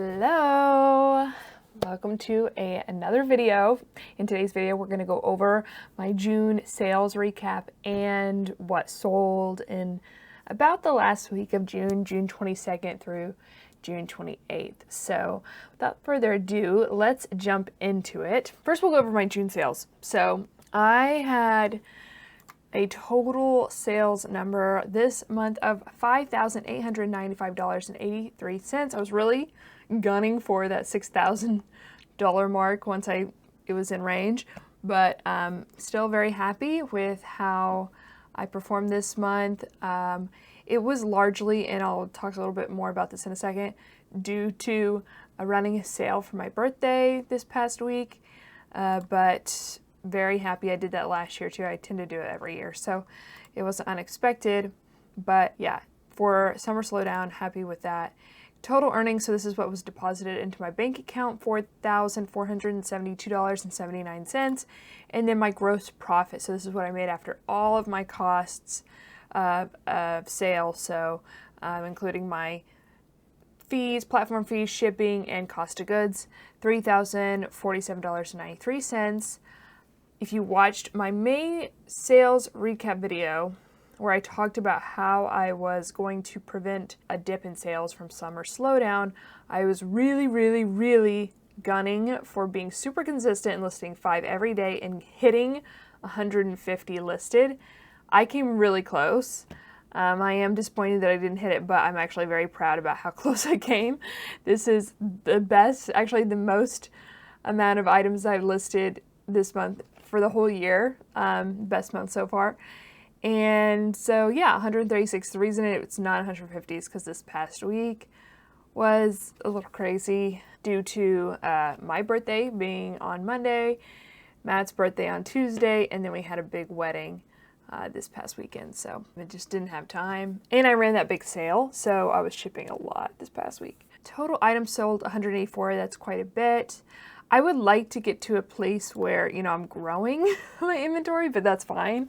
Hello, welcome to another video. In today's video, we're going to go over my June sales recap and what sold in about the last week of June, June 22nd through June 28th. So without further ado, let's jump into it. First, we'll go over my June sales. So I had a total sales number this month of $5,895.83. I was really gunning for that $6,000 mark once it was in range, but still very happy with how I performed this month. It was largely, and I'll talk a little bit more about this in a second, due to running a sale for my birthday this past week, but very happy I did that last year too. I tend to do it every year, so it was unexpected, but yeah, for summer slowdown, happy with that. Total earnings, so this is what was deposited into my bank account, $4,472.79, and then my gross profit, so this is what I made after all of my costs of sale, so including my fees, platform fees, shipping, and cost of goods, $3,047.93. If you watched my May sales recap video, where I talked about how I was going to prevent a dip in sales from summer slowdown, I was really gunning for being super consistent and listing 5 every day and hitting 150 listed. I came really close. I am disappointed that I didn't hit it, but I'm actually very proud about how close I came. This is the best, actually the most amount of items I've listed this month for the whole year. Best month so far. And so yeah, 136. The reason it's not 150 is because this past week was a little crazy due to my birthday being on Monday, Matt's birthday on Tuesday, and then we had a big wedding this past weekend, so I just didn't have time. And I ran that big sale, so I was shipping a lot this past week. Total items sold 184, that's quite a bit. I would like to get to a place where, I'm growing my inventory, but that's fine.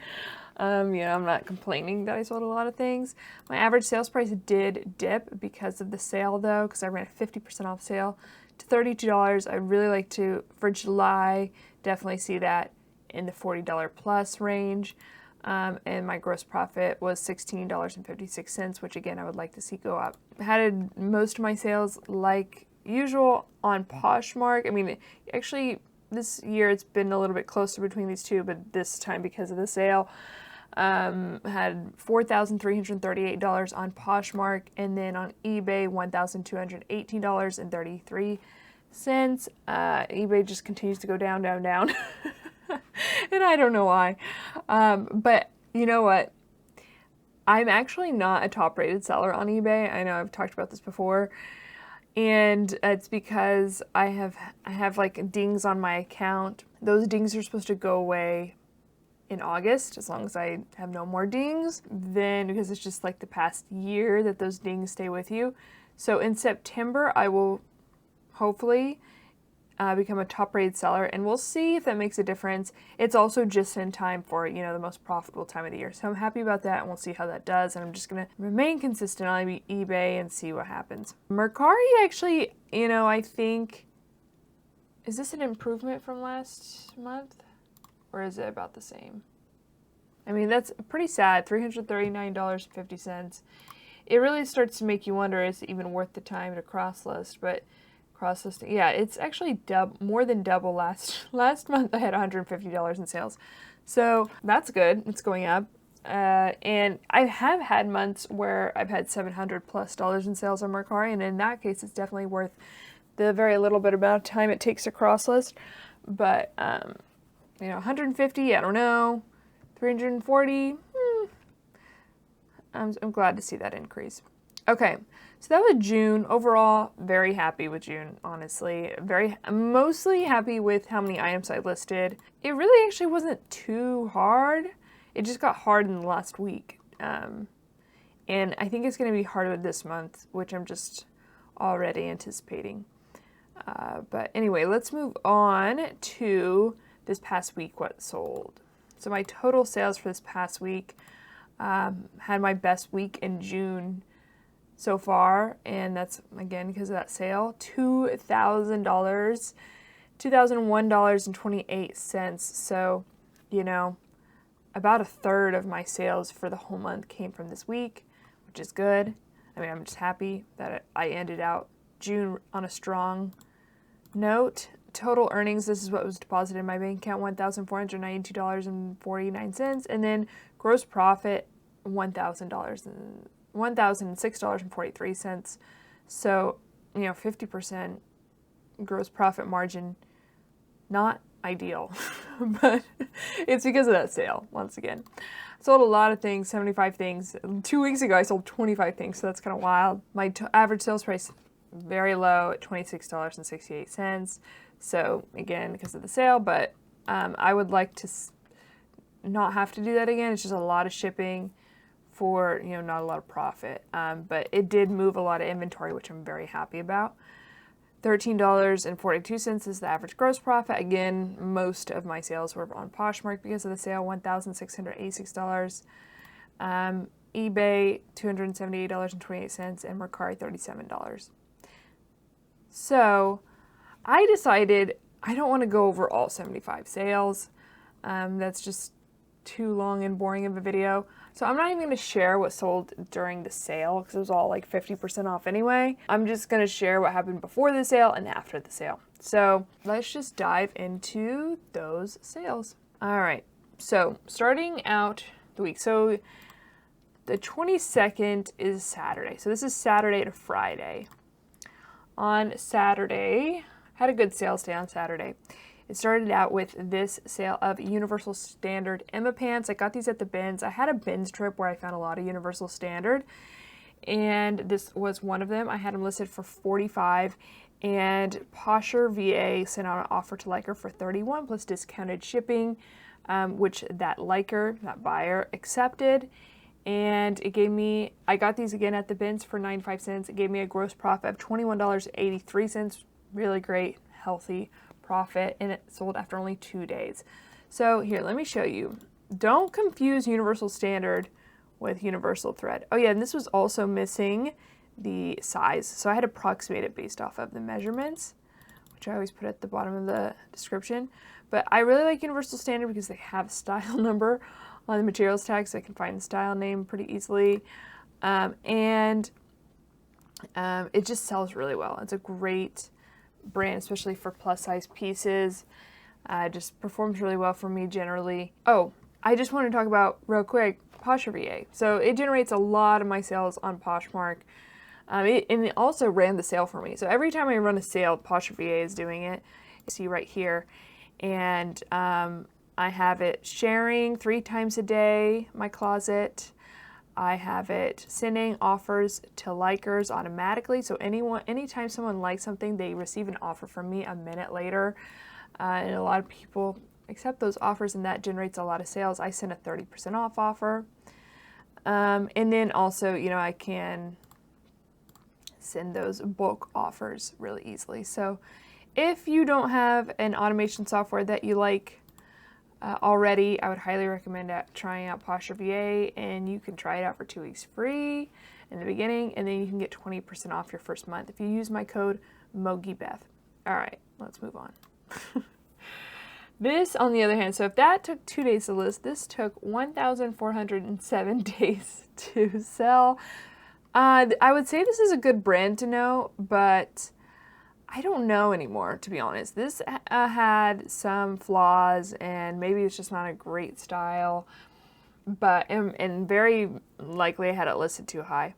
I'm not complaining that I sold a lot of things. My average sales price did dip because of the sale though, because I ran a 50% off sale to $32. I really like to, for July, definitely see that in the $40 plus range. And my gross profit was $16.56, which again, I would like to see go up. I had most of my sales like usual on Poshmark. I mean, actually this year it's been a little bit closer between these two, but this time because of the sale, had $4,338 on Poshmark, and then on eBay $1,218.33. eBay just continues to go down, and I don't know why. But you know what? I'm actually not a top-rated seller on eBay. I know I've talked about this before. And it's because I have like dings on my account. Those dings are supposed to go away in August, as long as I have no more dings. Then, because it's just like the past year that those dings stay with you. So in September, I will hopefully become a top-rated seller, and we'll see if that makes a difference. It's also just in time for, the most profitable time of the year. So I'm happy about that, and we'll see how that does. And I'm just going to remain consistent on eBay and see what happens. Mercari actually, I think, is this an improvement from last month? Or is it about the same? I mean, that's pretty sad, $339.50. It really starts to make you wonder, is it even worth the time to cross-list? But cross-listing, yeah, it's actually more than double. Last month I had $150 in sales. So that's good, it's going up. And I have had months where I've had $700+ in sales on Mercari, and in that case, it's definitely worth the very little bit amount of time it takes to cross-list. But, 150, I don't know, 340, I'm glad to see that increase. Okay, so that was June. Overall, very happy with June, honestly. Mostly happy with how many items I listed. It really actually wasn't too hard. It just got hard in the last week. And I think it's going to be harder this month, which I'm just already anticipating. But anyway, let's move on to this past week, what sold. So my total sales for this past week had my best week in June so far, and that's again because of that sale. $2,000, $2,001.28. So, you know, about a third of my sales for the whole month came from this week, which is good. I mean, I'm just happy that I ended out June on a strong note. Total earnings, this is what was deposited in my bank account, $1,492.49, and then gross profit, $1,006.43. So, you know, 50% gross profit margin, not ideal, but it's because of that sale, once again. I sold a lot of things, 75 things. 2 weeks ago, I sold 25 things, so that's kind of wild. My average sales price, very low at $26.68. So, again, because of the sale, but I would like to not have to do that again. It's just a lot of shipping for, you know, not a lot of profit. But it did move a lot of inventory, which I'm very happy about. $13.42 is the average gross profit. Again, most of my sales were on Poshmark because of the sale, $1,686. eBay, $278.28, and Mercari, $37. So I decided I don't want to go over all 75 sales. That's just too long and boring of a video. So I'm not even going to share what sold during the sale because it was all like 50% off anyway. I'm just going to share what happened before the sale and after the sale. So let's just dive into those sales. All right. So starting out the week. So the 22nd is Saturday. So this is Saturday to Friday. On Saturday, had a good sales day on Saturday. It started out with this sale of Universal Standard Emma pants. I got these at the bins. I had a bins trip where I found a lot of Universal Standard, and this was one of them. I had them listed for $45, and Posher VA sent out an offer to Liker for $31 plus discounted shipping, which that buyer accepted. And it gave me, I got these again at the bins for 95 cents. It gave me a gross profit of $21.83. Really great, healthy profit, and it sold after only 2 days. So here, let me show you. Don't confuse Universal Standard with Universal Thread. Oh yeah, and this was also missing the size. So I had to approximate it based off of the measurements, which I always put at the bottom of the description. But I really like Universal Standard because they have a style number on the materials tag, so I can find the style name pretty easily. It just sells really well. It's a great brand, especially for plus size pieces. Just performs really well for me generally. Oh, I just want to talk about real quick Posher VA. So it generates a lot of my sales on Poshmark. And it also ran the sale for me. So every time I run a sale, Posher VA is doing it. You see right here. And I have it sharing 3 times a day, my closet. I have it sending offers to likers automatically. So anytime someone likes something, they receive an offer from me a minute later. And a lot of people accept those offers, and that generates a lot of sales. I send a 30% off offer. And then also, you know, I can send those bulk offers really easily. So if you don't have an automation software that you like already, I would highly recommend trying out Posher VA, and you can try it out for 2 weeks free in the beginning, and then you can get 20% off your first month if you use my code MOGIBETH. All right, let's move on. This, on the other hand, so if that took 2 days to list, this took 1,407 days to sell. I would say this is a good brand to know, but I don't know anymore, to be honest. This had some flaws, and maybe it's just not a great style, but and very likely I had it listed too high.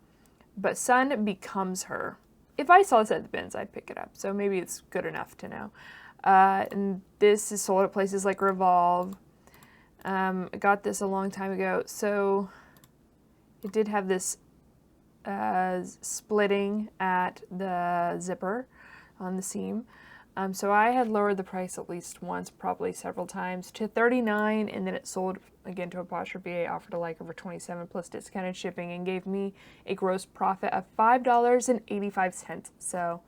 But Sun Becomes Her. If I saw this at the bins, I'd pick it up, so maybe it's good enough to know. And this is sold at places like Revolve. I got this a long time ago, so it did have this splitting at the zipper on the seam. So I had lowered the price at least once, probably several times, to $39, and then it sold again to a Posher VA, offered a like over $27 plus discounted shipping, and gave me a gross profit of $5.85. So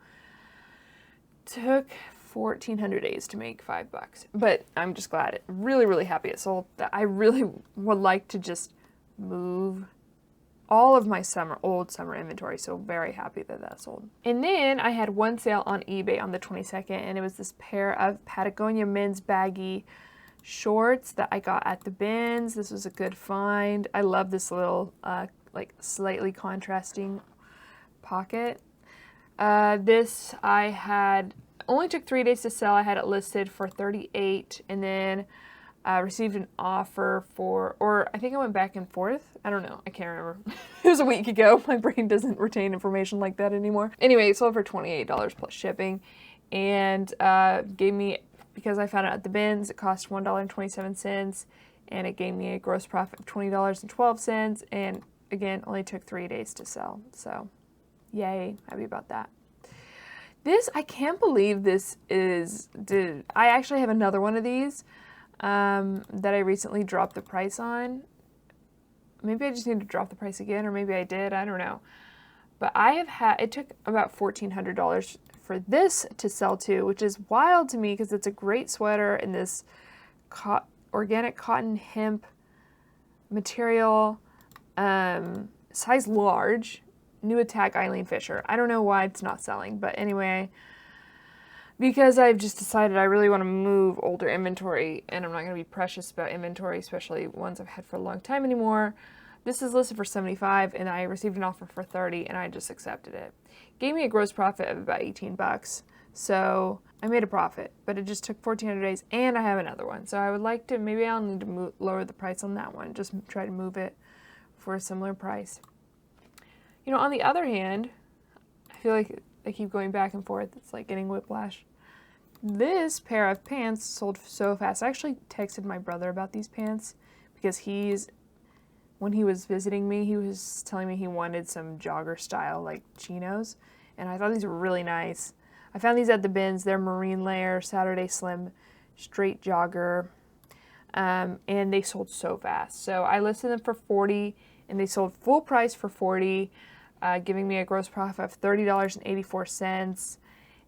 took 1,400 days to make $5, but I'm just glad, really, really happy it sold. That I really would like to just move all of my old summer inventory, so very happy that that sold. And then I had one sale on eBay on the 22nd, and it was this pair of Patagonia men's baggy shorts that I got at the bins. This was a good find. I love this little like slightly contrasting pocket. This I had only took 3 days to sell. I had it listed for $38, and then received an offer for, or I think I went back and forth. I don't know. I can't remember. It was a week ago. My brain doesn't retain information like that anymore. Anyway, it sold for $28 plus shipping, and gave me, because I found it at the bins, it cost $1.27, and it gave me a gross profit of $20.12, and again, only took 3 days to sell. So, yay, happy about that. This, I can't believe this is, I actually have another one of these that I recently dropped the price on. Maybe I just need to drop the price again, or maybe I did, I don't know. But I have had, it took about $1,400 for this to sell to, which is wild to me because it's a great sweater in this organic cotton hemp material, size large, new attack Eileen Fisher. I don't know why it's not selling, but anyway, because I've just decided I really want to move older inventory, and I'm not going to be precious about inventory, especially ones I've had for a long time anymore. This is listed for $75, and I received an offer for $30, and I just accepted it. Gave me a gross profit of about $18, so I made a profit, but it just took 1,400 days, and I have another one. So I would like to, maybe I'll need to lower the price on that one, just try to move it for a similar price. You know, on the other hand, I feel like I keep going back and forth. It's like getting whiplash. This pair of pants sold so fast. I actually texted my brother about these pants because when he was visiting me, he was telling me he wanted some jogger style like chinos, and I thought these were really nice. I found these at the bins. They're Marine Layer, Saturday Slim, straight jogger, and they sold so fast. So I listed them for $40, and they sold full price for $40. Giving me a gross profit of $30.84,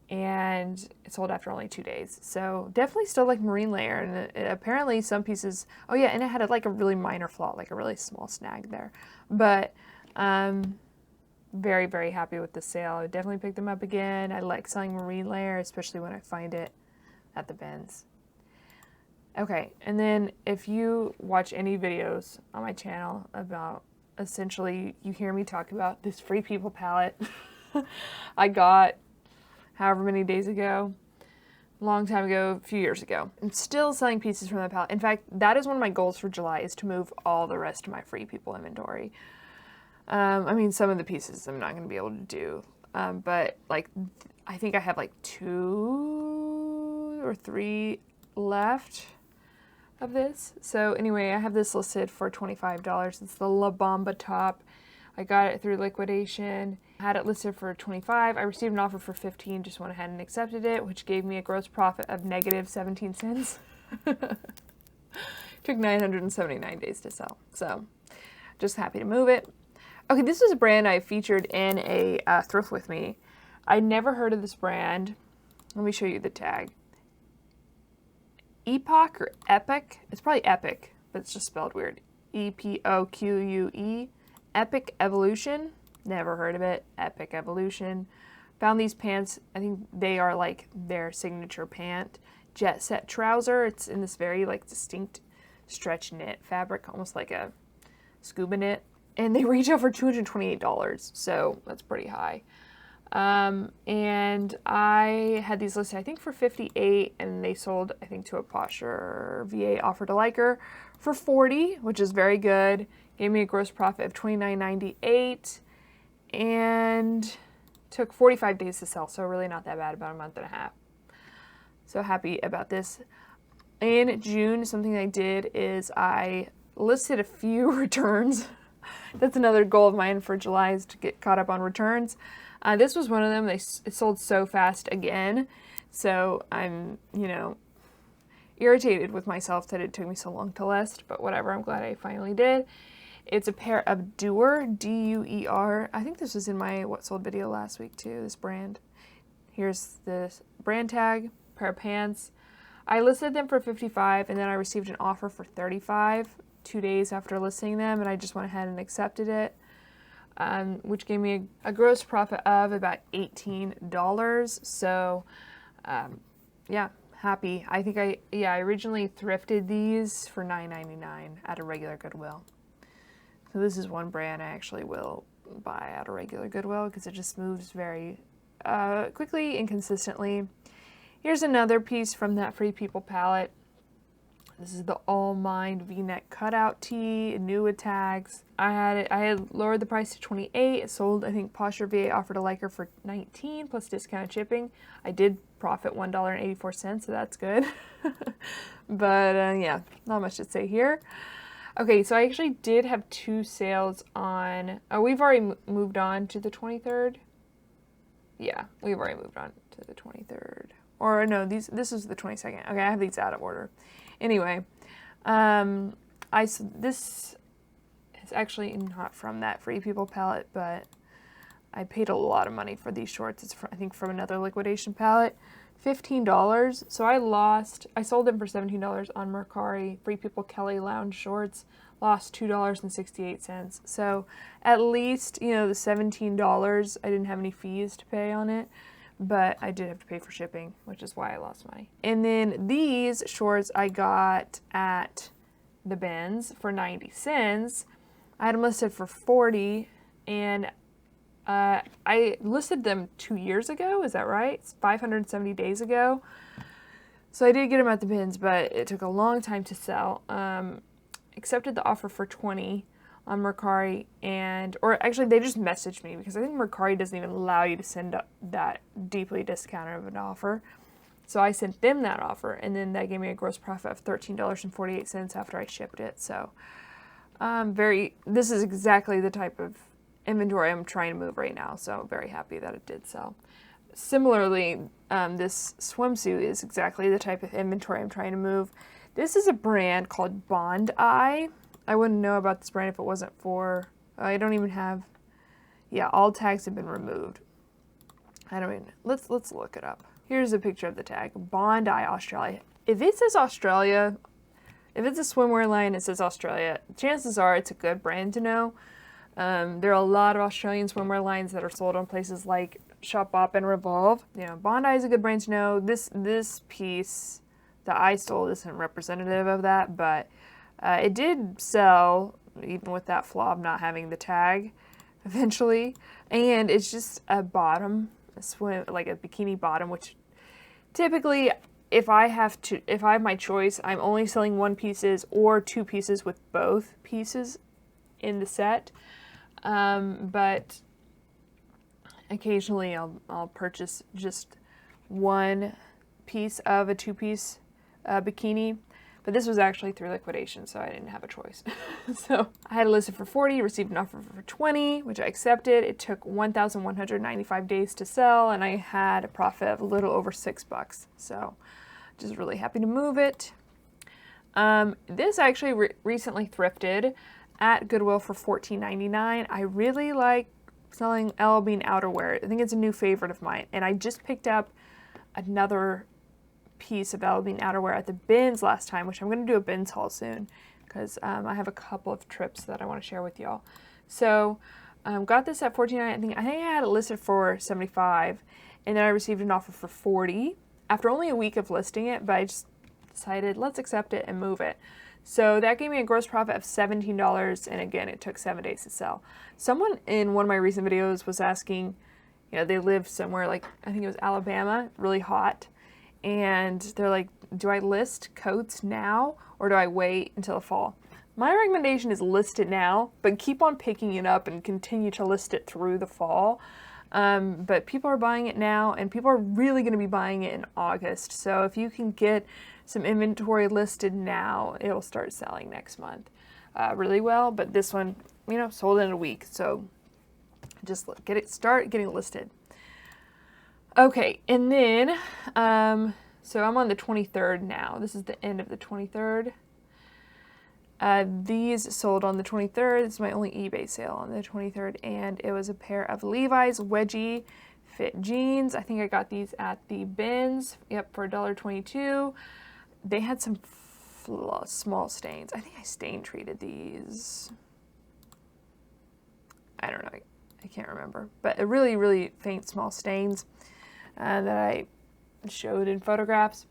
and it sold after only 2 days. So definitely still like Marine Layer, and apparently some pieces, oh yeah, and it had like a really minor flaw, like a really small snag there. But very, very happy with the sale. I would definitely pick them up again. I like selling Marine Layer, especially when I find it at the bins. Okay, and then if you watch any videos on my channel about, essentially, you hear me talk about this Free People palette I got however many days ago, a long time ago, a few years ago. I'm still selling pieces from that palette. In fact, that is one of my goals for July, is to move all the rest of my Free People inventory. I mean, some of the pieces I'm not going to be able to do, but like, I think I have like 2 or 3 left of this. So anyway, I have this listed for $25. It's the La Bamba top. I got it through liquidation. I had it listed for $25. I received an offer for $15, just went ahead and accepted it, which gave me a gross profit of negative 17 cents. Took 979 days to sell. So just happy to move it. Okay, this is a brand I featured in a thrift with me. I never heard of this brand. Let me show you the tag. Epoch or Epic? It's probably Epic, but it's just spelled weird. E-P-O-Q-U-E. Epic Evolution. Never heard of it. Epic Evolution. Found these pants. I think they are like their signature pant. Jet Set trouser. It's in this very like distinct stretch knit fabric, almost like a scuba knit. And they retail for $228, so that's pretty high. And I had these listed, I think, for $58, and they sold, I think, to a Posh or VA offered a liker for $40, which is very good. Gave me a gross profit of $29.98, and took 45 days to sell, so really not that bad, about a month and a half. So happy about this. In June, something I did is I listed a few returns. That's another goal of mine for July, is to get caught up on returns. This was one of them. It sold so fast again. So I'm, irritated with myself that it took me so long to list, but whatever. I'm glad I finally did. It's a pair of Duer, D-U-E-R. I think this was in my What Sold video last week too, this brand. Here's the brand tag, pair of pants. I listed them for $55, and then I received an offer for $35 2 days after listing them, and I just went ahead and accepted it. which gave me a gross profit of about $18. So, yeah, happy. I think I originally thrifted these for $9.99 at a regular Goodwill. So this is one brand I actually will buy at a regular Goodwill because it just moves very quickly and consistently. Here's another piece from that Free People palette. This is the All Mine V-neck cutout tee, new with tags. I had lowered the price to $28. It sold, I think Poshmark VA offered a liker for $19 plus discounted shipping. I did profit $1.84, so that's good. But yeah, not much to say here. Okay, so I actually did have 2 sales on, we've already moved on to the 23rd. Yeah, we've already moved on to the 23rd. Or no, this is the 22nd. Okay, I have these out of order. Anyway, this is actually not from that Free People palette, but I paid a lot of money for these shorts. It's I think from another liquidation palette, $15. So I sold them for $17 on Mercari. Free People Kelly Lounge shorts, lost $2.68. So at least, you know, the $17, I didn't have any fees to pay on it. But I did have to pay for shipping, which is why I lost money. And then these shorts I got at the bins for 90 cents. I had them listed for 40, and I listed them 2 years ago. Is that right? It's 570 days ago. So I did get them at the bins, but it took a long time to sell. Accepted the offer for 20 on Mercari, or actually they just messaged me because I think Mercari doesn't even allow you to send that deeply discounted of an offer. So I sent them that offer, and then that gave me a gross profit of $13.48 after I shipped it. So this is exactly the type of inventory I'm trying to move right now. So I'm very happy that it did sell. Similarly, this swimsuit is exactly the type of inventory I'm trying to move. This is a brand called Bondi. I wouldn't know about this brand if it wasn't for, I don't even have, yeah, all tags have been removed. I don't even, let's look it up. Here's a picture of the tag, Bondi, Australia. If it says Australia, if it's a swimwear line, it says Australia, chances are it's a good brand to know. There are a lot of Australian swimwear lines that are sold on places like Shop Bop and Revolve. You know, Bondi is a good brand to know. This piece that I sold isn't representative of that, but it did sell, even with that flaw of not having the tag, eventually. And it's just a bottom, like a bikini bottom, which typically, if I have my choice, I'm only selling 1 pieces or 2 pieces with both pieces in the set. But occasionally I'll purchase just 1 piece of a 2-piece bikini. But this was actually through liquidation, so I didn't have a choice. So I had it listed for 40, received an offer for 20, which I accepted. It took 1,195 days to sell, and I had a profit of a little over $6. So just really happy to move it. This I actually recently thrifted at Goodwill for $14.99. I really like selling LL Bean outerwear. I think it's a new favorite of mine, and I just picked up another piece of LL Bean outerwear at the bins last time, which I'm going to do a bins haul soon because I have a couple of trips that I want to share with y'all. So got this at $14.99. I think I had it listed for $75, and then I received an offer for $40 after only a week of listing it, but I just decided let's accept it and move it. So that gave me a gross profit of $17, and again, it took 7 days to sell. Someone in one of my recent videos was asking, you know, they live somewhere like, I think it was Alabama, really hot, and they're like, do I list coats now or do I wait until the fall? My recommendation is list it now, but keep on picking it up and continue to list it through the fall. But people are buying it now, and people are really going to be buying it in August. So if you can get some inventory listed now, it'll start selling next month really well. But this one, you know, sold in a week. So just start getting it listed. Okay, and then, so I'm on the 23rd now. This is the end of the 23rd. These sold on the 23rd. This is my only eBay sale on the 23rd, and it was a pair of Levi's wedgie fit jeans. I think I got these at the bins, yep, for $1.22. They had some small stains. I think I stain treated these. I don't know. I can't remember, but a really, really faint small stains that I showed in photographs.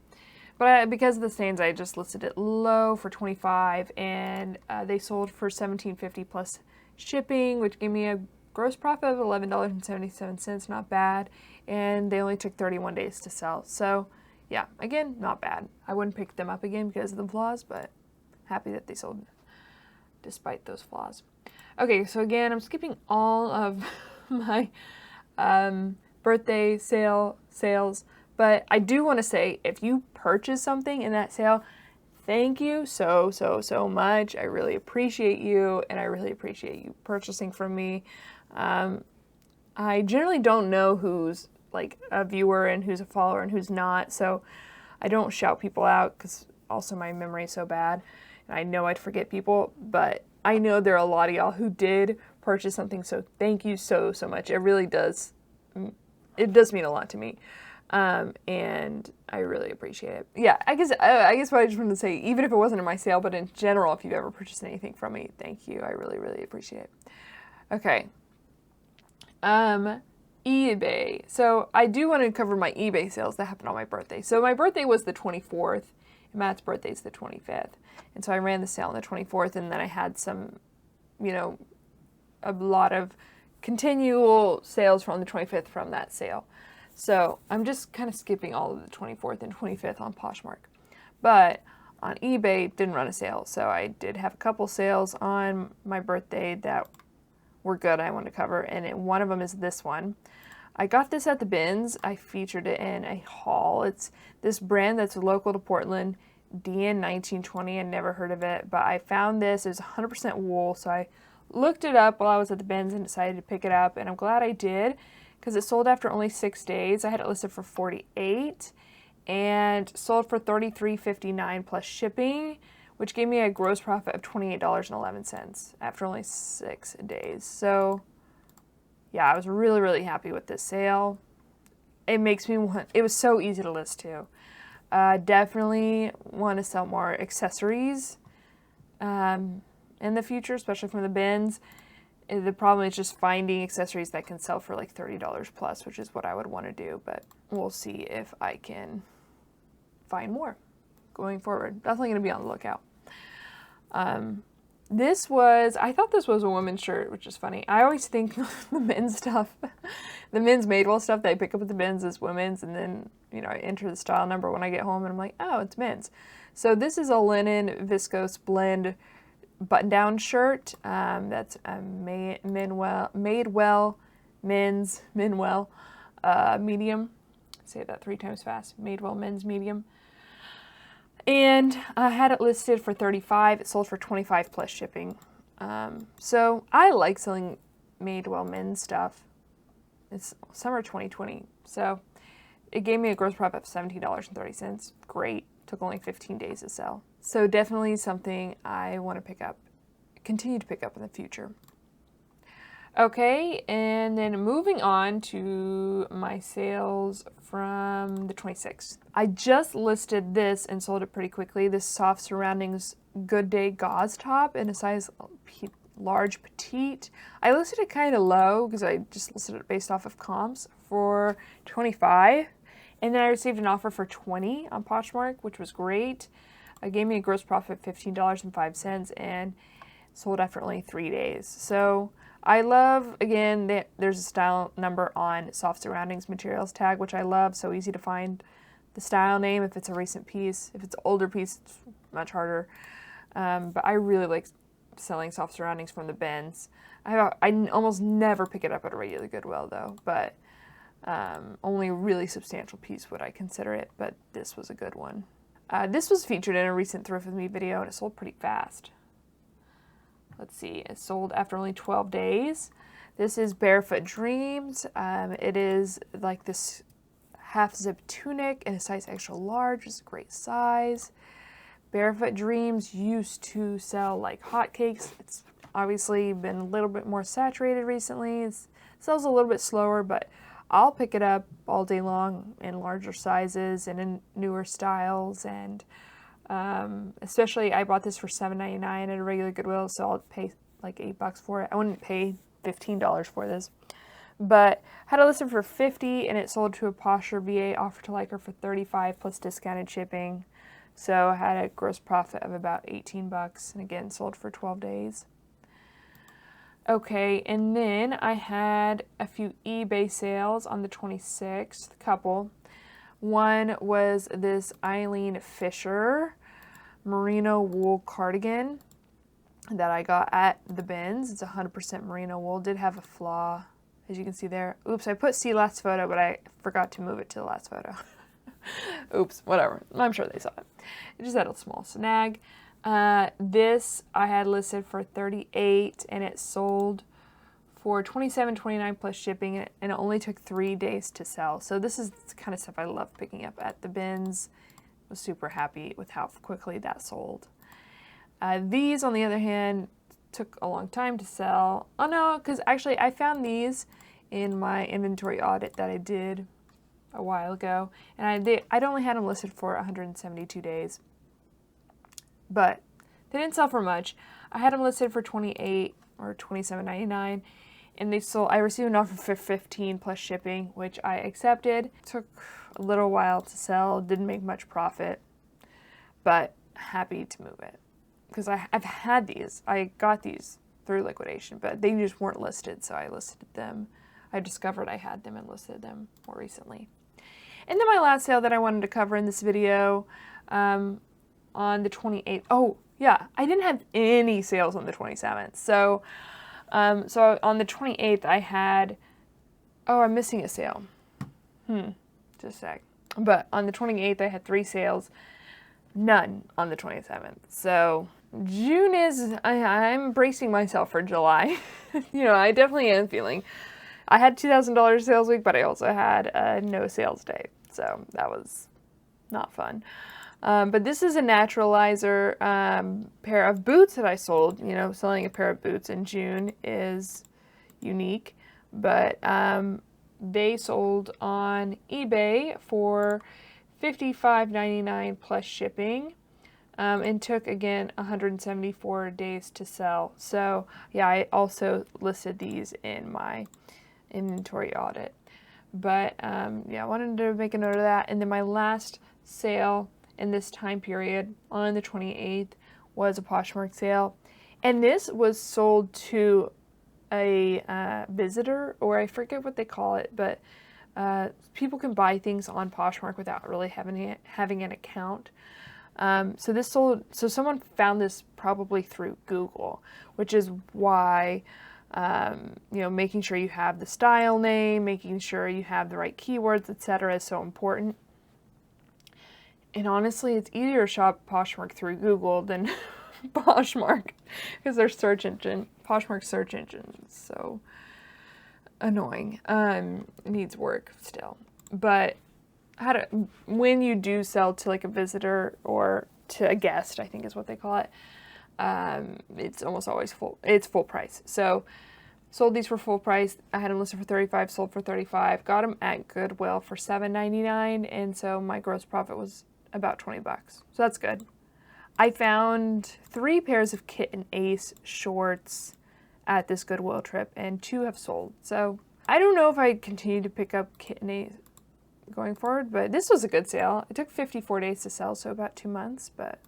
But because of the stains, I just listed it low for $25, and they sold for $17.50 plus shipping, which gave me a gross profit of $11.77, not bad, and they only took 31 days to sell. So yeah, again, not bad. I wouldn't pick them up again because of the flaws, but happy that they sold despite those flaws. Okay, so again, I'm skipping all of my birthday sales, but I do want to say, if you purchase something in that sale, thank you so much. I really appreciate you, and I really appreciate you purchasing from me. I generally don't know who's like a viewer and who's a follower and who's not, so I don't shout people out because also my memory is so bad, and I know I'd forget people, but I know there are a lot of y'all who did purchase something, so thank you so much. It really does. It does mean a lot to me. And I really appreciate it. Yeah, I guess what I just wanted to say, even if it wasn't in my sale, but in general, if you've ever purchased anything from me, thank you. I really appreciate it. Okay. eBay. So I do want to cover my eBay sales that happened on my birthday. So my birthday was the 24th, and Matt's birthday is the 25th. And so I ran the sale on the 24th, and then I had some, a lot of continual sales from the 25th from that sale. So I'm just kind of skipping all of the 24th and 25th on Poshmark. But on eBay, didn't run a sale. So I did have a couple sales on my birthday that were good I want to cover. And one of them is this one. I got this at the bins. I featured it in a haul. It's this brand that's local to Portland, DN1920. I never heard of it, but I found this. It was 100% wool. So I looked it up while I was at the bins and decided to pick it up. And I'm glad I did, because it sold after only 6 days. I had it listed for $48 and sold for $33.59 plus shipping, which gave me a gross profit of $28.11 after only 6 days. So yeah, I was really happy with this sale. It makes me want, it was so easy to list too. Definitely want to sell more accessories in the future, especially from the bins. The problem is just finding accessories that can sell for like $30 plus, which is what I would want to do, but we'll see if I can find more going forward. Definitely going to be on the lookout. I thought this was a women's shirt, which is funny. I always think the men's stuff, the men's Madewell stuff that I pick up at the bins is women's, and then, I enter the style number when I get home and I'm like, oh, it's men's. So this is a linen viscose blend button-down shirt. That's a Madewell men's medium. Say that 3 times fast. Madewell men's medium. And I had it listed for $35. It sold for $25 plus shipping. So I like selling Madewell men's stuff. It's summer 2020. So it gave me a gross profit of $17.30. Great. Took only 15 days to sell. So definitely something I want to continue to pick up in the future. Okay, and then moving on to my sales from the 26th. I just listed this and sold it pretty quickly. This Soft Surroundings Good Day gauze top in a size large petite. I listed it kind of low because I just listed it based off of comps for $25. And then I received an offer for $20 on Poshmark, which was great. It gave me a gross profit of $15.05 and sold after only 3 days. So I love, again, there's a style number on Soft Surroundings materials tag, which I love. So easy to find the style name if it's a recent piece. If it's an older piece, it's much harder. But I really like selling Soft Surroundings from the bins. I almost never pick it up at a regular Goodwill though, but only a really substantial piece would I consider it, but this was a good one. This was featured in a recent Thrift With Me video, and it sold pretty fast. Let's see, it sold after only 12 days. This is Barefoot Dreams. It is like this half-zip tunic in a size extra large. It's a great size. Barefoot Dreams used to sell like hotcakes. It's obviously been a little bit more saturated recently. It sells a little bit slower, but I'll pick it up all day long in larger sizes and in newer styles. And especially, I bought this for $7.99 at a regular Goodwill, so I'll pay like $8 for it. I wouldn't pay $15 for this. But had it listed for $50 and it sold to a Posher VA offer to like her for $35 plus discounted shipping. So I had a gross profit of about $18 and again sold for 12 days. Okay, and then I had a few eBay sales on the 26th, couple. One was this Eileen Fisher merino wool cardigan that I got at the bins. It's 100% merino wool. Did have a flaw, as you can see there. Oops, I put see last photo, but I forgot to move it to the last photo. Oops, whatever. I'm sure they saw it. It just had a small snag. This I had listed for $38 and it sold for $27.29 plus shipping, and it only took 3 days to sell. So this is the kind of stuff I love picking up at the bins. Was super happy with how quickly that sold. These, on the other hand, took a long time to sell. Oh no, because actually I found these in my inventory audit that I did a while ago, and I'd only had them listed for 172 days. But they didn't sell for much. I had them listed for $28 or $27.99, and they sold. I received an offer for $15 plus shipping, which I accepted. Took a little while to sell. Didn't make much profit, but happy to move it because I've had these. I got these through liquidation, but they just weren't listed, so I listed them. I discovered I had them and listed them more recently. And then my last sale that I wanted to cover in this video. On the 28th. Oh, yeah, I didn't have any sales on the 27th. So on the 28th, I had, oh, I'm missing a sale. Just a sec. But on the 28th, I had 3 sales, none on the 27th. So June is, I'm bracing myself for July. You know, I definitely am feeling. I had $2,000 sales week, but I also had a no sales day. So that was not fun. But this is a naturalizer pair of boots that I sold. You know, selling a pair of boots in June is unique. But they sold on eBay for $55.99 plus shipping. And took, again, 174 days to sell. So, yeah, I also listed these in my inventory audit. But, yeah, I wanted to make a note of that. And then my last sale in this time period on the 28th was a Poshmark sale, and this was sold to a visitor, or I forget what they call it, but people can buy things on Poshmark without really having an account. So someone found this probably through Google, which is why you know, making sure you have the style name, making sure you have the right keywords, etc. is so important. And honestly, it's easier to shop Poshmark through Google than Poshmark, because their search engine, Poshmark's search engine, is so annoying. It needs work still. But when you do sell to like a visitor or to a guest, I think is what they call it, it's almost always full. It's full price. So sold these for full price. I had them listed for $35, sold for $35. Got them at Goodwill for $7.99, and so my gross profit was about $20. So that's good. I found 3 pairs of Kitten Ace shorts at this Goodwill trip, and 2 have sold. So I don't know if I continue to pick up Kitten Ace going forward, but this was a good sale. It took 54 days to sell, so about 2 months. But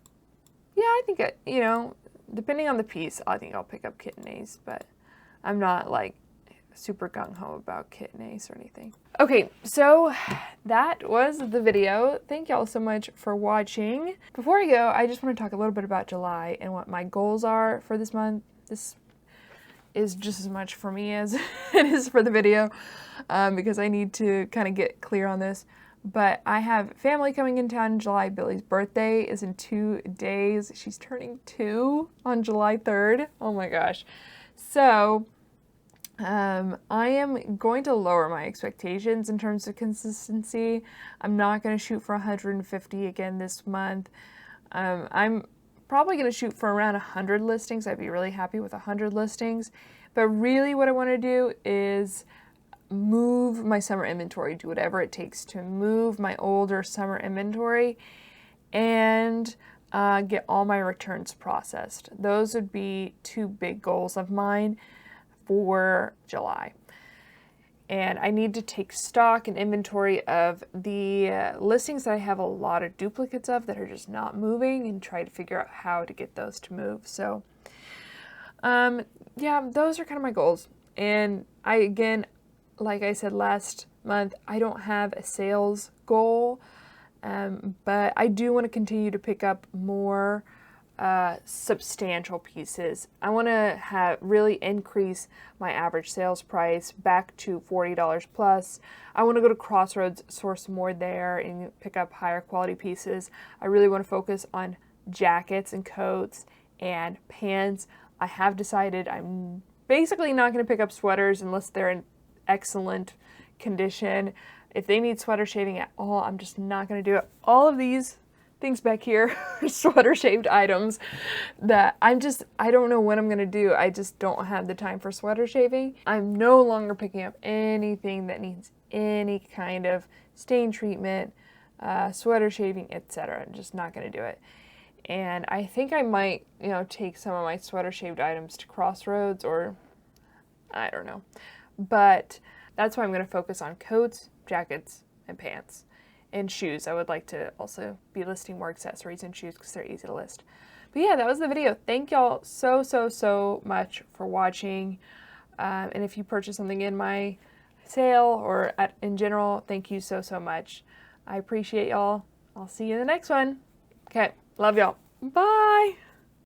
yeah, I think, you know, depending on the piece, I think I'll pick up Kitten Ace, but I'm not like super gung-ho about Kitten Ace or anything. Okay, so that was the video. Thank y'all so much for watching. Before I go, I just want to talk a little bit about July and what my goals are for this month. This is just as much for me as it is for the video, because I need to kind of get clear on this. But I have family coming in town in July. Billy's birthday is in 2 days. She's turning 2 on July 3rd. Oh my gosh. So I am going to lower my expectations in terms of consistency. I'm not going to shoot for 150 again this month. I'm probably going to shoot for around 100 listings. I'd be really happy with 100 listings. But really what I want to do is move my summer inventory, do whatever it takes to move my older summer inventory and get all my returns processed. Those would be 2 big goals of mine for July. And I need to take stock and inventory of the listings that I have a lot of duplicates of that are just not moving, and try to figure out how to get those to move. So yeah, those are kind of my goals. And again, like I said last month, I don't have a sales goal, but I do want to continue to pick up more substantial pieces. I want to really increase my average sales price back to $40 plus. I want to go to Crossroads, source more there, and pick up higher quality pieces. I really want to focus on jackets and coats and pants. I have decided I'm basically not going to pick up sweaters unless they're in excellent condition. If they need sweater shaving at all, I'm just not going to do it. All of these things back here are sweater shaved items that I don't know what I'm going to do. I just don't have the time for sweater shaving. I'm no longer picking up anything that needs any kind of stain treatment, sweater shaving, etc. I'm just not going to do it. And I think I might, take some of my sweater shaved items to Crossroads, or I don't know. But that's why I'm going to focus on coats, jackets, and pants. And shoes. I would like to also be listing more accessories and shoes because they're easy to list. But yeah, that was the video. Thank y'all so much for watching. And if you purchase something in my sale or in general, thank you so much. I appreciate y'all. I'll see you in the next one. Okay. Love y'all. Bye.